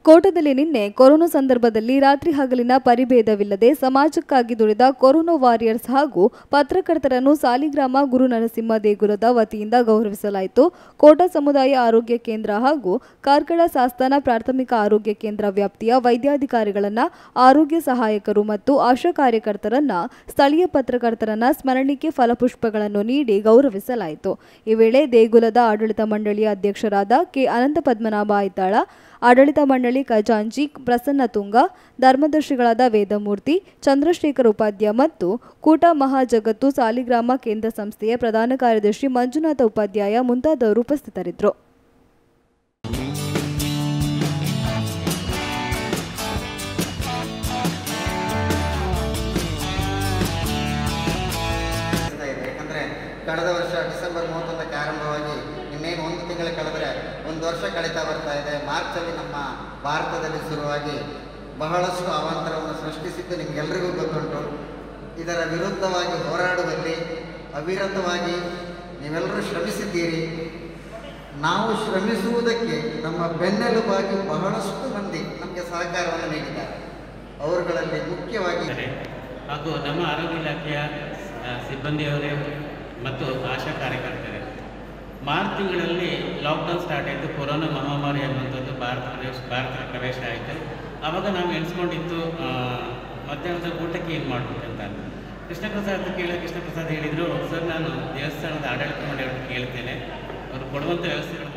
ಕೋಟದಲ್ಲಿ ನಿನ್ನೆ ಕೊರೋನಾ ಸಂದರ್ಭದಲ್ಲಿ ರಾತ್ರಿ ಹಗಲಿನ ಪರಿಭೇದವಿಲ್ಲದೆ ಸಮಾಜಕ್ಕಾಗಿ ದುಡಿದ ಕೊರೋನಾ ವಾರಿಯರ್ಸ್ ಹಾಗೂ ಪತ್ರಕರ್ತರನ್ನು ಸಾಲಿಗ್ರಾಮ ಗುರು ನರಸಿಂಹ ದೇಗುಲದ ವತಿಯಿಂದ ಗೌರವಿಸಲಾಯಿತು. ಕೋಟ ಸಮುದಾಯ ಆರೋಗ್ಯ ಕೇಂದ್ರ ಹಾಗೂ ಕಾರ್ಕಳ ಸಾಸ್ತಾನ ಪ್ರಾಥಮಿಕ ಆರೋಗ್ಯ ಕೇಂದ್ರ ವ್ಯಾಪ್ತಿಯ ವೈದ್ಯಾಧಿಕಾರಿಗಳನ್ನ, ಆರೋಗ್ಯ ಸಹಾಯಕರು ಮತ್ತು ಆಶಾ ಕಾರ್ಯಕರ್ತರನ್ನ, ಸ್ಥಳೀಯ ಪತ್ರಕರ್ತರನ್ನ ಸ್ಮರಣಿಕೆ ಫಲಪುಷ್ಪಗಳನ್ನು ನೀಡಿ ಗೌರವಿಸಲಾಯಿತು. ಈ ವೇಳೆ ದೇಗುಲದ ಆಡಳಿತ ಮಂಡಳಿಯ ಅಧ್ಯಕ್ಷರಾದ ಕೆ. ಅನಂತ ಪದ್ಮನಾಭ ಐತಾಳ, ಆಡಳಿತ ಮಂಡಳಿ ಖಜಾಂಚಿ ಪ್ರಸನ್ನ ತುಂಗ, ಧರ್ಮದರ್ಶಿಗಳಾದ ವೇದಮೂರ್ತಿ, ಚಂದ್ರಶೇಖರ್ ಉಪಾಧ್ಯಾಯ ಮತ್ತು ಕೂಟ ಮಹಾಜಗತ್ತು ಸಾಲಿಗ್ರಾಮ ಕೇಂದ್ರ ಸಂಸ್ಥೆಯ ಪ್ರಧಾನ ಕಾರ್ಯದರ್ಶಿ ಮಂಜುನಾಥ ಉಪಾಧ್ಯಾಯ ಮುಂತಾದವರು ಉಪಸ್ಥಿತರಿದ್ದರು. ಕಳೆದ ವರ್ಷ ಡಿಸೆಂಬರ್ 31ಕ್ಕೆ ಆರಂಭವಾಗಿ ಇನ್ನೇನು ಒಂದು ತಿಂಗಳು ಕಳೆದರೆ ಒಂದು ವರ್ಷ ಕಳೀತಾ ಬರ್ತಾ ಇದೆ. ಮಾರ್ಚಲ್ಲಿ ನಮ್ಮ ಭಾರತದಲ್ಲಿ ಶುರುವಾಗಿ ಬಹಳಷ್ಟು ಅವಾಂತರವನ್ನು ಸೃಷ್ಟಿಸಿದ್ದು ನಿಮಗೆಲ್ಲರಿಗೂ ಗೊತ್ತುಂಟು. ಇದರ ವಿರುದ್ಧವಾಗಿ ಹೋರಾಡುವಲ್ಲಿ ಅವಿರತವಾಗಿ ನೀವೆಲ್ಲರೂ ಶ್ರಮಿಸಿದ್ದೀರಿ. ನಾವು ಶ್ರಮಿಸುವುದಕ್ಕೆ ನಮ್ಮ ಬೆನ್ನೆಲುಬಾಗಿ ಬಹಳಷ್ಟು ಮಂದಿ ನಮಗೆ ಸಹಕಾರವನ್ನು ನೀಡಿದ್ದಾರೆ. ಅವರುಗಳಲ್ಲಿ ಮುಖ್ಯವಾಗಿ ಹಾಗೂ ನಮ್ಮ ಆರೋಗ್ಯ ಇಲಾಖೆಯ ಸಿಬ್ಬಂದಿಯವರೇ ಮತ್ತು ಆಶಾ ಕಾರ್ಯಕರ್ತರೇ. ಮಾರ್ಚ್ ತಿಂಗಳಲ್ಲಿ ಲಾಕ್ಡೌನ್ ಸ್ಟಾರ್ಟ್ ಆಯಿತು. ಕೊರೋನಾ ಮಹಾಮಾರಿ ಅನ್ನುವಂಥದ್ದು ಭಾರತದ ಪ್ರವೇಶ ಆಯಿತು. ಆವಾಗ ನಾವು ಎಣಿಸ್ಕೊಂಡಿದ್ದು ಮಧ್ಯಾಹ್ನದ ಊಟಕ್ಕೆ ಏನು ಮಾಡಬೇಕಂತ. ಕೃಷ್ಣಪ್ರಸಾದ್ ಹೇಳಿದರು, ಸರ್ ನಾನು ದೇವಸ್ಥಾನದ ಆಡಳಿತ ಮಂಡಳಿಯನ್ನು ಕೇಳ್ತೇನೆ, ಅವರು ಕೊಡುವಂಥ ವ್ಯವಸ್ಥೆಗಳು